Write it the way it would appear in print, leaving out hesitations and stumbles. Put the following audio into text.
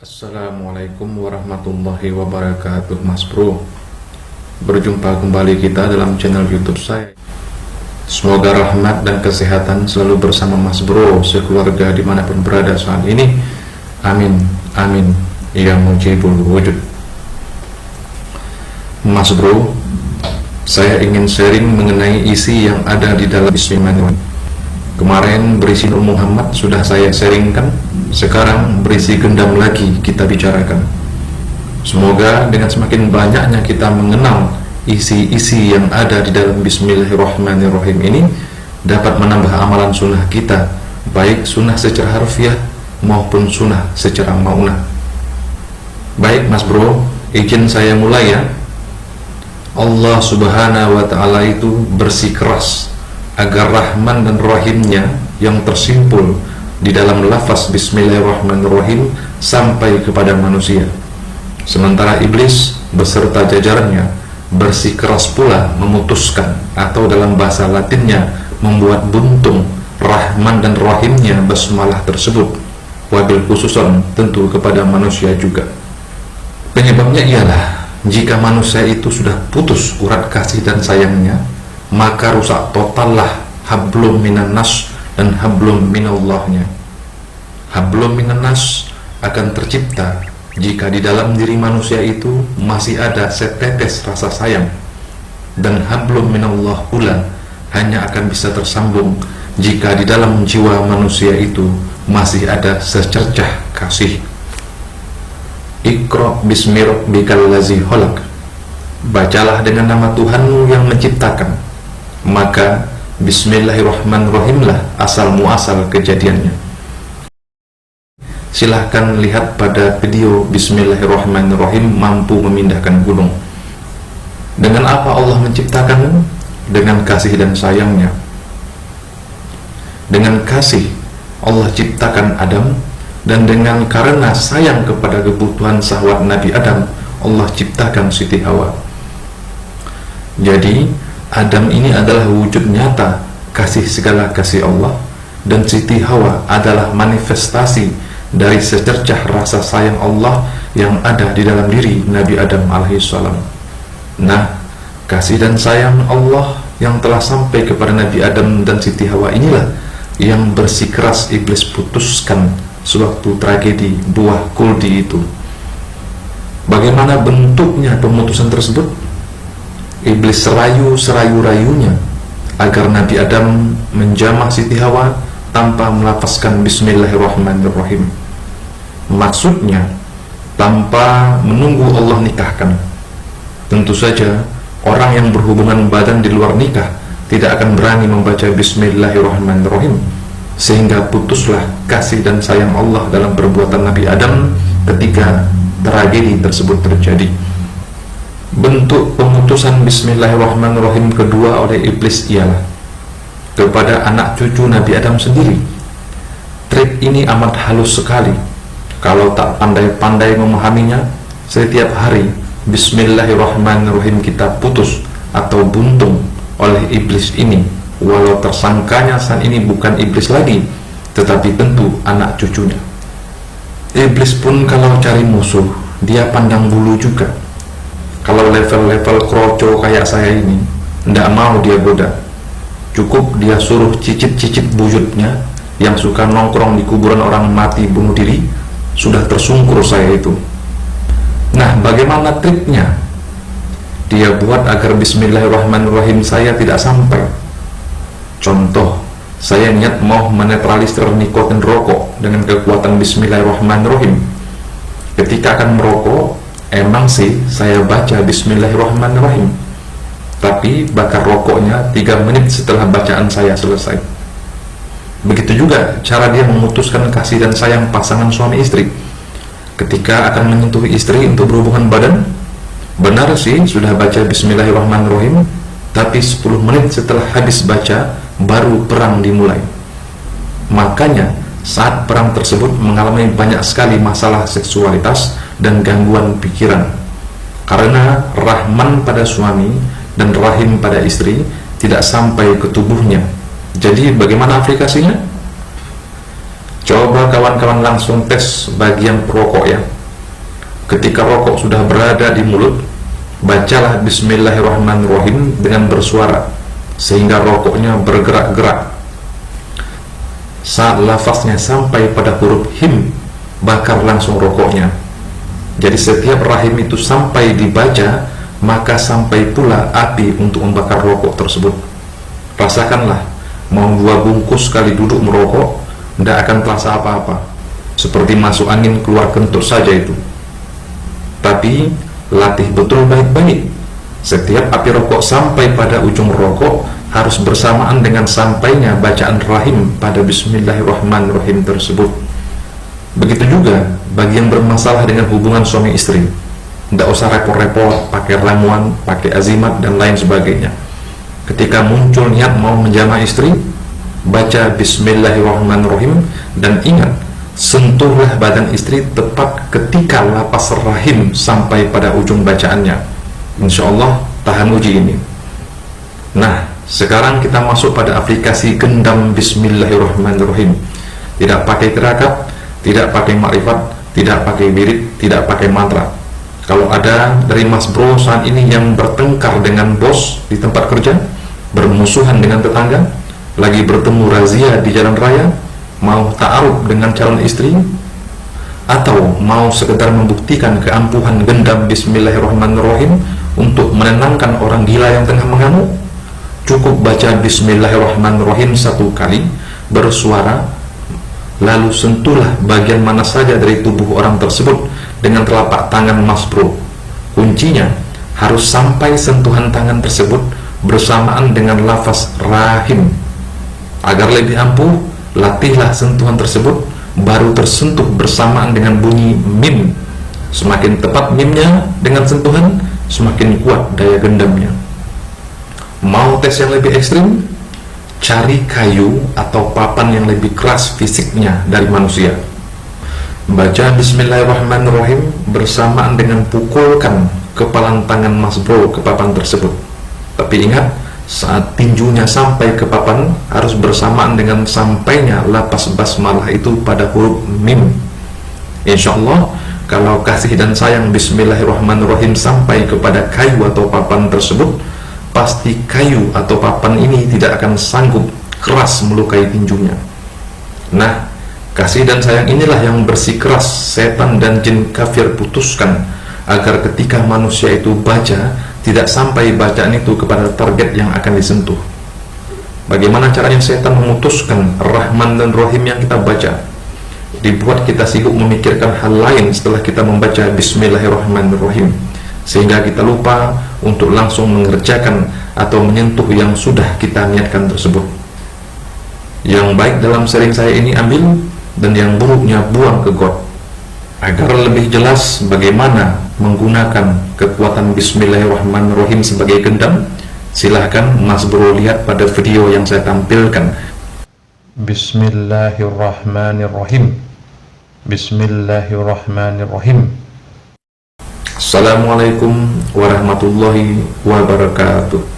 Assalamualaikum warahmatullahi wabarakatuh, Mas Bro. Berjumpa kembali kita dalam channel YouTube saya. Semoga rahmat dan kesehatan selalu bersama Mas Bro sekeluarga dimanapun berada saat ini. Amin, amin, ya mujibul wujud. Mas Bro, saya ingin sharing mengenai isi yang ada di dalam Bismillahirrahmanirrahim. Kemarin berisi Nur Muhammad sudah saya sharingkan, sekarang berisi gendam lagi kita bicarakan. Semoga dengan semakin banyaknya kita mengenal isi-isi yang ada di dalam Bismillahirrahmanirrahim ini dapat menambah amalan sunnah kita, baik sunnah secara harfiah maupun sunnah secara maunah. Baik Mas Bro, izin saya mulai ya. Allah subhanahu wa ta'ala itu bersikeras agar Rahman dan Rahimnya yang tersimpul di dalam lafaz Bismillahirrahmanirrahim sampai kepada manusia. Sementara iblis beserta jajarannya bersikeras pula memutuskan, atau dalam bahasa latinnya membuat buntung Rahman dan Rahimnya basmalah tersebut, wabil khususon tentu kepada manusia juga. Penyebabnya ialah jika manusia itu sudah putus urat kasih dan sayangnya, maka rusak totallah hablum minan nas dan hablum minallahnya. Hablum minan nas akan tercipta jika di dalam diri manusia itu masih ada setetes rasa sayang, dan hablum minallah pula hanya akan bisa tersambung jika di dalam jiwa manusia itu masih ada secercah kasih. Iqra bismi rabbikal ladzi khalaq, bacalah dengan nama Tuhanmu yang menciptakan. Maka Bismillahirrahmanirrahimlah asal muasal kejadiannya. Silahkan lihat pada video Bismillahirrahmanirrahim mampu memindahkan gunung. Dengan apa Allah menciptakan? Dengan kasih dan sayangnya. Dengan kasih Allah ciptakan Adam, dan dengan karena sayang kepada kebutuhan syahwat Nabi Adam, Allah ciptakan Siti Hawa. Jadi Adam ini adalah wujud nyata kasih segala kasih Allah, dan Siti Hawa adalah manifestasi dari secercah rasa sayang Allah yang ada di dalam diri Nabi Adam alaihissalam. Nah, kasih dan sayang Allah yang telah sampai kepada Nabi Adam dan Siti Hawa inilah yang bersikeras iblis putuskan sewaktu tragedi buah kuldi itu. Bagaimana bentuknya pemutusan tersebut? Iblis serayu-rayunya agar Nabi Adam menjamah Siti Hawa tanpa melafazkan Bismillahirrahmanirrahim. Maksudnya tanpa menunggu Allah nikahkan. Tentu saja orang yang berhubungan badan di luar nikah tidak akan berani membaca Bismillahirrahmanirrahim, sehingga putuslah kasih dan sayang Allah dalam perbuatan Nabi Adam ketika tragedi tersebut terjadi. Bentuk pemutusan Bismillahirrahmanirrahim kedua oleh iblis ialah kepada anak cucu Nabi Adam sendiri. Trik ini amat halus sekali. Kalau tak pandai-pandai memahaminya, setiap hari Bismillahirrahmanirrahim kita putus atau buntung oleh iblis ini, walau tersangkanya saat ini bukan iblis lagi, tetapi tentu anak cucunya. Iblis pun kalau cari musuh, dia pandang bulu juga. Kalau level-level kroco kayak saya ini, ndak mau dia goda. Cukup dia suruh cicit-cicit buyutnya yang suka nongkrong di kuburan orang mati bunuh diri, sudah tersungkur saya itu. Nah, bagaimana triknya? Dia buat agar Bismillahirrahmanirrahim saya tidak sampai. Contoh, saya niat mau menetralisir nikotin rokok dengan kekuatan Bismillahirrahmanirrahim. Ketika akan merokok, emang sih saya baca Bismillahirrahmanirrahim, tapi bakar rokoknya 3 menit setelah bacaan saya selesai. Begitu juga cara dia memutuskan kasih dan sayang pasangan suami istri. Ketika akan menyentuh istri untuk berhubungan badan, benar sih sudah baca Bismillahirrahmanirrahim, tapi 10 menit setelah habis baca baru perang dimulai. Makanya saat perang tersebut mengalami banyak sekali masalah seksualitas dan gangguan pikiran, karena Rahman pada suami dan Rahim pada istri tidak sampai ke tubuhnya. Jadi bagaimana aplikasinya? Coba kawan-kawan langsung tes bagi yang perokok ya. Ketika rokok sudah berada di mulut, bacalah Bismillahirrahmanirrahim dengan bersuara sehingga rokoknya bergerak-gerak. Saat lafaznya sampai pada huruf him, bakar langsung rokoknya. Jadi setiap rahim itu sampai dibaca, maka sampai pula api untuk membakar rokok tersebut. Rasakanlah, mau 2 bungkus kali duduk merokok, tidak akan terasa apa-apa, seperti masuk angin keluar kentut saja itu. Tapi latih betul baik-baik. Setiap api rokok sampai pada ujung rokok harus bersamaan dengan sampainya bacaan rahim pada Bismillahirrahmanirrahim tersebut. Begitu juga bagi yang bermasalah dengan hubungan suami istri, tidak usah repot-repot pakai ramuan, pakai azimat dan lain sebagainya. Ketika muncul niat mau menjamah istri, baca Bismillahirrahmanirrahim dan ingat, sentuhlah badan istri tepat ketika lapas rahim sampai pada ujung bacaannya. Insya Allah tahan uji ini. Nah, sekarang kita masuk pada aplikasi gendam Bismillahirrahmanirrahim. Tidak pakai tirakat, tidak pakai makrifat, tidak pakai wirid, tidak pakai mantra. Kalau ada dari Mas Bro saat ini yang bertengkar dengan bos di tempat kerja, bermusuhan dengan tetangga, lagi bertemu razia di jalan raya, mau ta'aruf dengan calon istri, atau mau sekedar membuktikan keampuhan gendam Bismillahirrahmanirrahim untuk menenangkan orang gila yang tengah mengamuk, cukup baca Bismillahirrahmanirrahim 1 kali bersuara, lalu sentuhlah bagian mana saja dari tubuh orang tersebut dengan telapak tangan Mas Bro. Kuncinya harus sampai sentuhan tangan tersebut bersamaan dengan lafaz rahim. Agar lebih ampuh, latihlah sentuhan tersebut baru tersentuh bersamaan dengan bunyi mim. Semakin tepat mimnya dengan sentuhan, semakin kuat daya gendamnya. Mau tes yang lebih ekstrim? Cari kayu atau papan yang lebih keras fisiknya dari manusia. Baca Bismillahirrahmanirrahim bersamaan dengan pukulkan kepalan tangan Mas Bro ke papan tersebut. Tapi ingat, saat tinjunya sampai ke papan harus bersamaan dengan sampainya lapas basmalah itu pada huruf mim. Insya Allah, kalau kasih dan sayang Bismillahirrahmanirrahim sampai kepada kayu atau papan tersebut, pasti kayu atau papan ini tidak akan sanggup keras melukai tinjunya. Nah, kasih dan sayang inilah yang bersikeras setan dan jin kafir putuskan agar ketika manusia itu baca, tidak sampai bacaan itu kepada target yang akan disentuh. Bagaimana caranya setan memutuskan Rahman dan Rahim yang kita baca? Dibuat kita sibuk memikirkan hal lain setelah kita membaca Bismillahirrahmanirrahim, sehingga kita lupa untuk langsung mengerjakan atau menyentuh yang sudah kita niatkan tersebut. Yang baik dalam sharing saya ini ambil, dan yang buruknya buang ke got. Agar lebih jelas bagaimana menggunakan kekuatan Bismillahirrahmanirrahim sebagai gendam, silahkan Mas Bro lihat pada video yang saya tampilkan. Bismillahirrahmanirrahim. Bismillahirrahmanirrahim. Assalamualaikum warahmatullahi wabarakatuh.